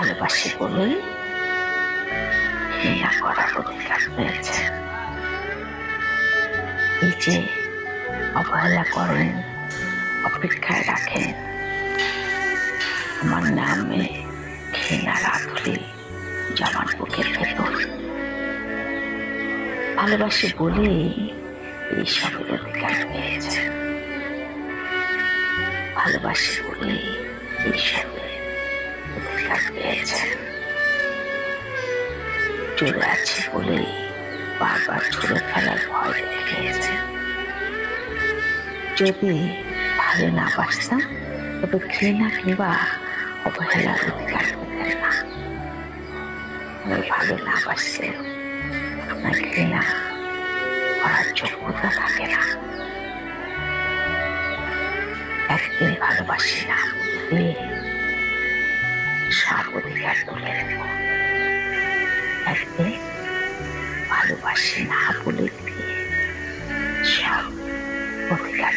ভালোবাসি বলে ঘৃণা করার অধিকার পেয়েছে। এই যে অবহেলা করেন, অপেক্ষায় রাখেন, আমার নামে ঘৃণার আঁধুলি জমান বুকের ভেতর। ভালোবাসি বলেই এইসবের অধিকার পেয়েছে। ভালোবাসি বলেই এইসবের অধিকার পেয়েছে। চলে আছে বলেই বারবার ছুড়ে ফেলার ভয় পেয়েছে। যদি ভালো না বাসতাম তবে ঘৃণা কিংবা অবহেলার অধিকার পেতেন না। আমি ভালো না বাসলে আপনার ঘৃণা করার যোগ্যতা থাকে না। একদিন ভালোবাসি না বলে সব অধিকার তুলে নেব। একদিন ভালোবাসি না বলে সব অধিকার